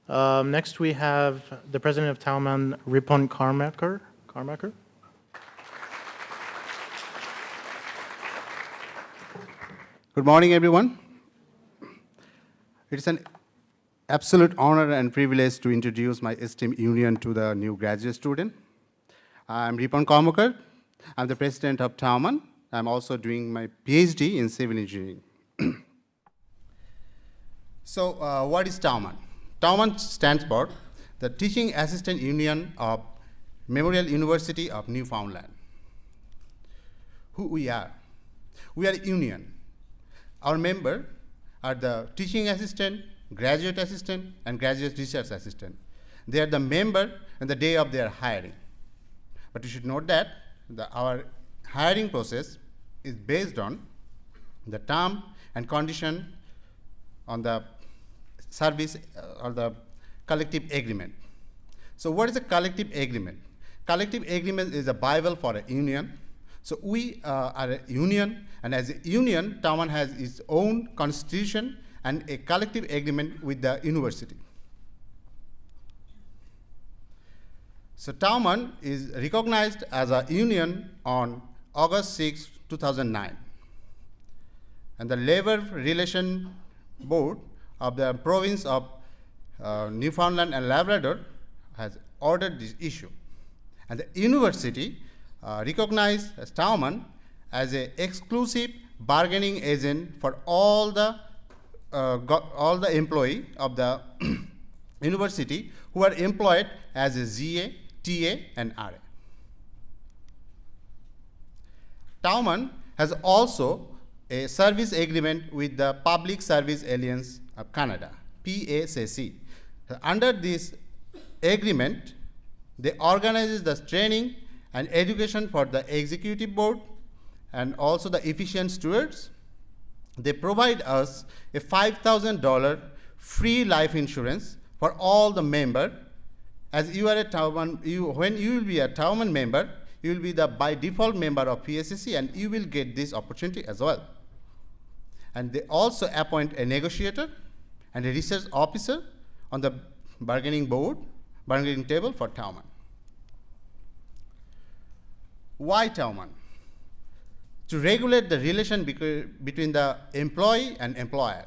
Next, we have the president of Taumun, Ripon Carmaker. Good morning, everyone. It's an absolute honor and privilege to introduce my esteemed union to the new graduate student. I'm Ripon Carmaker. I'm the president of Taumun. I'm also doing my PhD in civil engineering. So, what is Taumun? Taumun stands for the Teaching Assistant Union of Memorial University of Newfoundland. Who we are? We are a union. Our members are the teaching assistant, graduate assistant, and graduate research assistant. They are the member on the day of their hiring. But you should note that our hiring process is based on the term and condition on the service or the collective agreement. So what is a collective agreement? Collective agreement is a Bible for a union. So we are a union, and as a union, Taumun has its own constitution and a collective agreement with the university. So Taumun is recognized as a union on August 6, 2009. And the Labor Relation Board of the province of Newfoundland and Labrador has ordered this issue. And the university recognized as Taumun as an exclusive bargaining agent for all the employees of the university who are employed as a ZA, TA, and RA. Taumun has also a service agreement with the Public Service Alliance of Canada, PSAC. Under this agreement, they organize the training and education for the executive board and also the efficient stewards. They provide us a $5,000 free life insurance for all the members. As you are a Taumun, when you will be a Taumun member, you will be the by default member of PSAC, and you will get this opportunity as well. And they also appoint a negotiator and a research officer on the bargaining table for Taumun. Why Taumun? To regulate the relation between the employee and employer.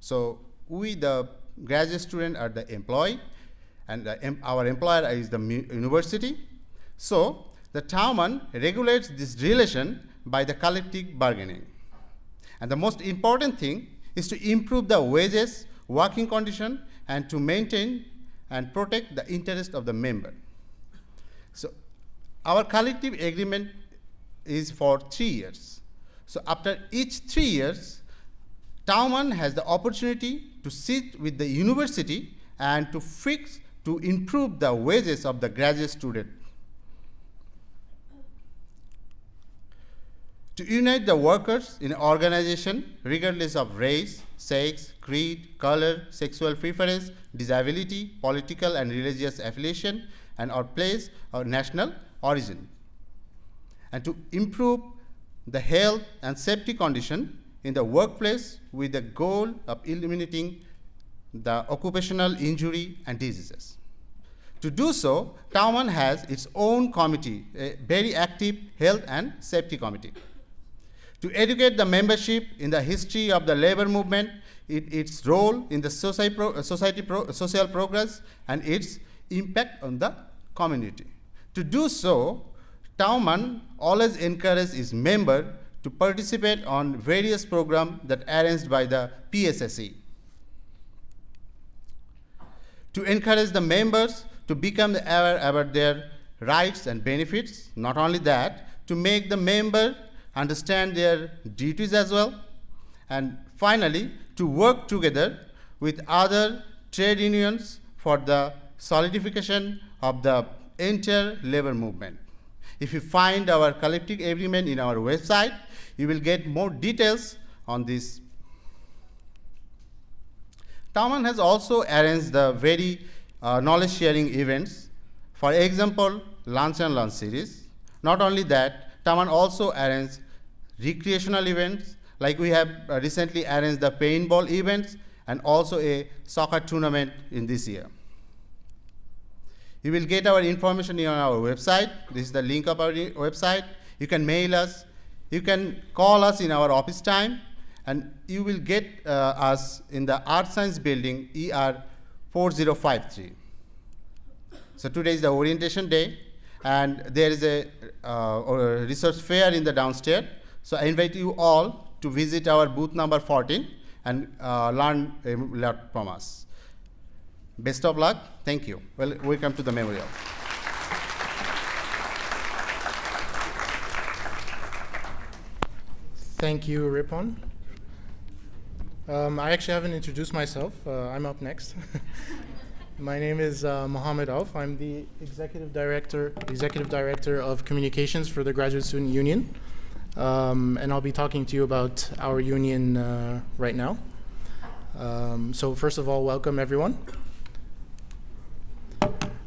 So we, the graduate student, are the employee, and our employer is the university. So the Taumun regulates this relation by the collective bargaining. And the most important thing is to improve the wages, working condition, and to maintain and protect the interest of the member. So our collective agreement is for 3 years. So after each 3 years, Taumun has the opportunity to sit with the university and to improve the wages of the graduate student. To unite the workers in an organization regardless of race, sex, creed, color, sexual preference, disability, political and religious affiliation, and or place or national origin. And to improve the health and safety condition in the workplace with the goal of eliminating the occupational injury and diseases. To do so, Taumun has its own committee, a very active health and safety committee. To educate the membership in the history of the labor movement, its role in the social progress, and its impact on the community. To do so, Taumun always encourages its members to participate on various programs that are arranged by the PSAC. To encourage the members to become aware about their rights and benefits. Not only that, to make the member understand their duties as well. And finally, to work together with other trade unions for the solidification of the entire labor movement. If you find our collective agreement in our website, you will get more details on this. Taumun has also arranged the very knowledge-sharing events. For example, Lunch and Lunch series. Not only that, Taumun also arranged recreational events, like we have recently arranged the paintball events and also a soccer tournament in this year. You will get our information on our website. This is the link of our website. You can mail us. You can call us in our office time, and you will get us in the Art Science Building, ER 4053. So today is the orientation day, and there is a research fair in the downstairs. So I invite you all to visit our booth number 14 and learn a lot from us. Best of luck. Thank you. Well, welcome to the memorial. Thank you, Ripon. I actually haven't introduced myself. I'm up next. My name is Mohammed Auf. I'm the Executive Director of Communications for the Graduate Student Union. And I'll be talking to you about our union right now. So first of all, welcome everyone.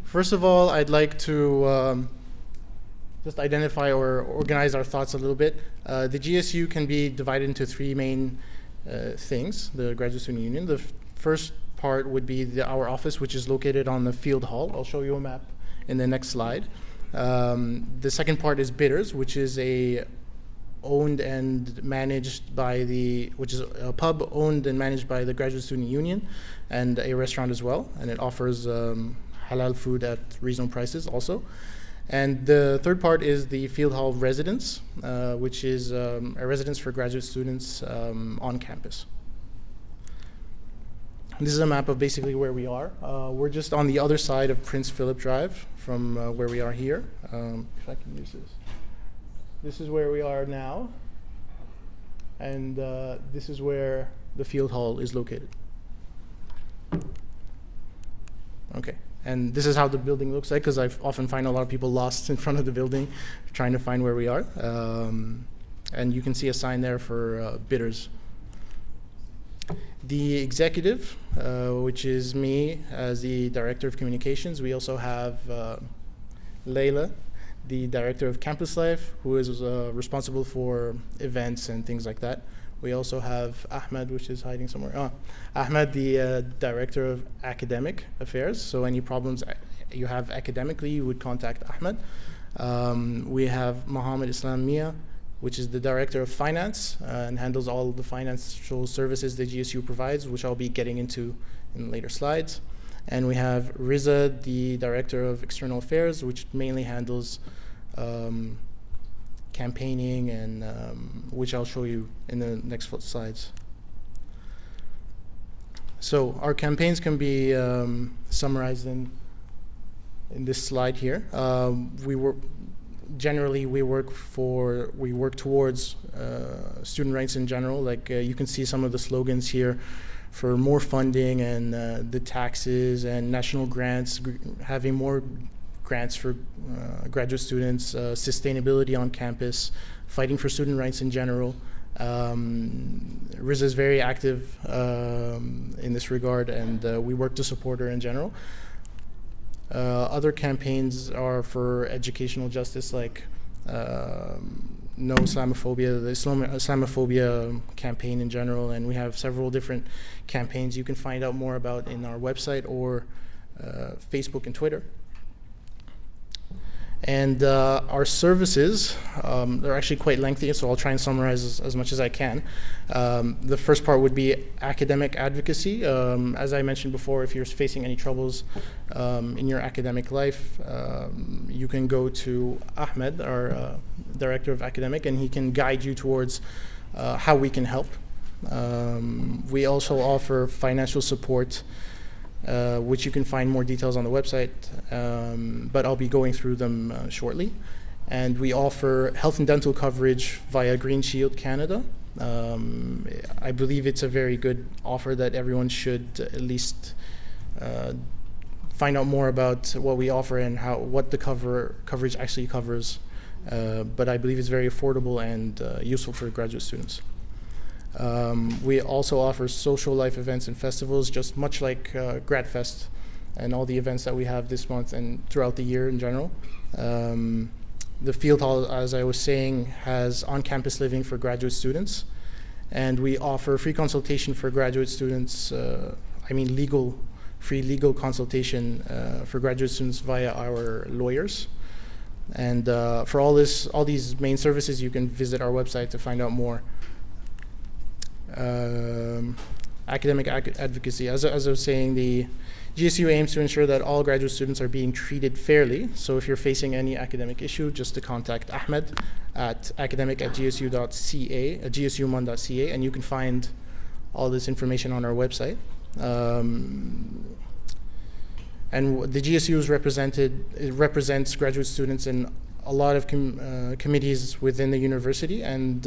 First of all, I'd like to just identify or organize our thoughts a little bit. The GSU can be divided into three main things, the Graduate Student Union. The first part would be our office, which is located on the field hall. I'll show you a map in the next slide. The second part is Bitters, which is owned and managed by which is a pub owned and managed by the Graduate Student Union, and a restaurant as well, and it offers halal food at reasonable prices also. And the third part is the Field Hall Residence, which is a residence for graduate students on campus. This is a map of basically where we are. We're just on the other side of Prince Philip Drive from where we are here. If I can use this. This is where we are now, and this is where the Field Hall is located. Okay. And this is how the building looks like, because I often find a lot of people lost in front of the building trying to find where we are. And you can see a sign there for Bitters. The executive, which is me as the Director of Communications. We also have Layla, the Director of Campus Life, who is responsible for events and things like that. We also have Ahmed, which is hiding somewhere. Ahmed, the Director of Academic Affairs. So any problems you have academically, you would contact Ahmed. We have Mohammed Islam Mia, which is the Director of Finance and handles all the financial services the GSU provides, which I'll be getting into in later slides. And we have Riza, the Director of External Affairs, which mainly handles campaigning, and which I'll show you in the next slides. So our campaigns can be summarized in this slide here. We work towards student rights in general. Like you can see some of the slogans here for more funding and the taxes and national grants, having more grants for graduate students, sustainability on campus, fighting for student rights in general. Riza is very active in this regard, and we work to support her in general. Other campaigns are for educational justice, like No Islamophobia, the Islamophobia campaign in general, and we have several different campaigns you can find out more about in our website or Facebook and Twitter. And our services, they're actually quite lengthy, so I'll try and summarize as much as I can. The first part would be academic advocacy. As I mentioned before, if you're facing any troubles in your academic life, you can go to Ahmed, our Director of Academic, and he can guide you towards how we can help. We also offer financial support, which you can find more details on the website, but I'll be going through them shortly. And we offer health and dental coverage via Green Shield Canada. I believe it's a very good offer that everyone should at least find out more about what we offer and what the coverage actually covers. But I believe it's very affordable and useful for graduate students. We also offer social life events and festivals, just much like Grad Fest and all the events that we have this month and throughout the year in general. The Field Hall, as I was saying, has on-campus living for graduate students. And we offer free consultation for graduate students, free legal consultation for graduate students via our lawyers. And for all these main services, you can visit our website to find out more. Academic advocacy. As I was saying, the GSU aims to ensure that all graduate students are being treated fairly. So if you're facing any academic issue, just to contact Ahmed at academic@gsu.ca, gsumun.ca, and you can find all this information on our website. And the GSU is it represents graduate students in a lot of committees within the university, and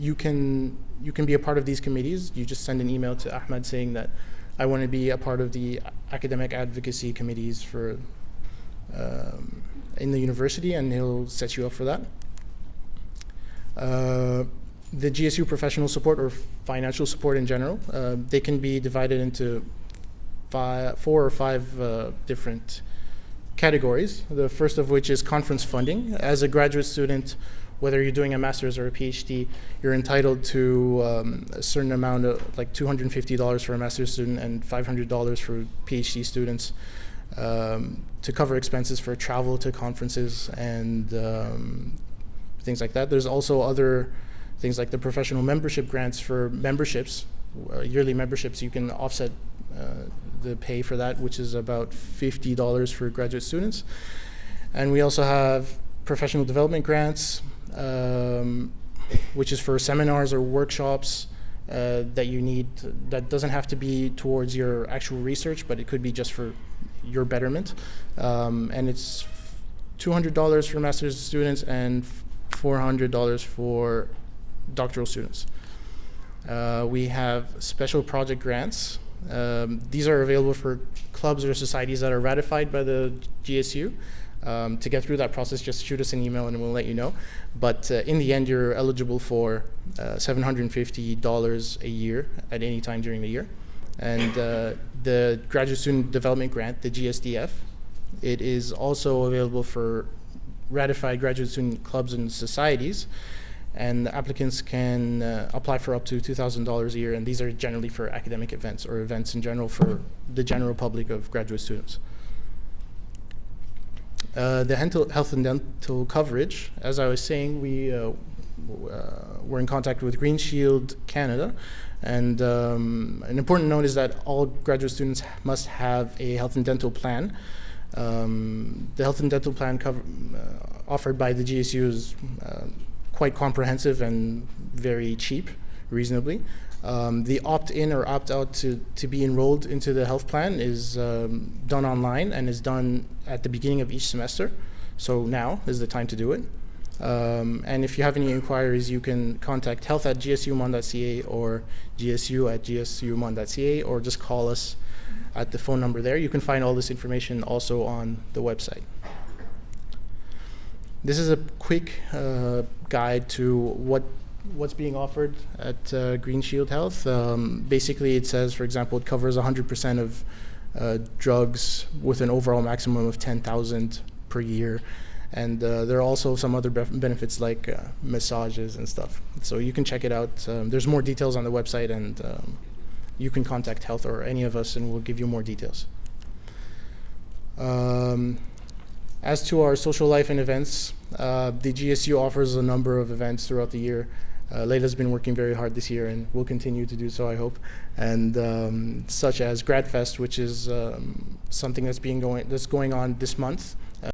you can be a part of these committees. You just send an email to Ahmed saying that I want to be a part of the academic advocacy committees for in the university, and he'll set you up for that. The GSU Professional Support, or financial support in general, they can be divided into 4 or 5 different categories. The first of which is conference funding. As a graduate student, whether you're doing a master's or a PhD, you're entitled to a certain amount of, like $250 for a master's student and $500 for PhD students, to cover expenses for travel to conferences and things like that. There's also other things like the professional membership grants for memberships, yearly memberships. You can offset the pay for that, which is about $50 for graduate students. And we also have professional development grants, which is for seminars or workshops that you need. That doesn't have to be towards your actual research, but it could be just for your betterment. And it's $200 for master's students and $400 for doctoral students. We have special project grants. These are available for clubs or societies that are ratified by the GSU. To get through that process, just shoot us an email and we'll let you know. But in the end, you're eligible for $750 a year at any time during the year. And the Graduate Student Development Grant, the GSDF, it is also available for ratified graduate student clubs and societies. And applicants can apply for up to $2,000 a year, and these are generally for academic events or events in general for the general public of graduate students. The health and dental coverage, as I was saying, we're in contact with Green Shield Canada, and an important note is that all graduate students must have a health and dental plan. The health and dental plan offered by the GSU is quite comprehensive and very cheap, reasonably. The opt-in or opt-out to be enrolled into the health plan is done online and is done at the beginning of each semester. So now is the time to do it. And if you have any inquiries, you can contact health@gsumun.ca or gsu@gsumun.ca, or just call us at the phone number there. You can find all this information also on the website. This is a quick guide to what's being offered at Green Shield Health. Basically, it says, for example, it covers 100% of drugs with an overall maximum of $10,000 per year. And there are also some other benefits like massages and stuff. So you can check it out. There's more details on the website, and you can contact Health or any of us, and we'll give you more details. As to our social life and events, the GSU offers a number of events throughout the year. Leila's been working very hard this year and will continue to do so, I hope. And such as Grad Fest, which is something that's going on this month.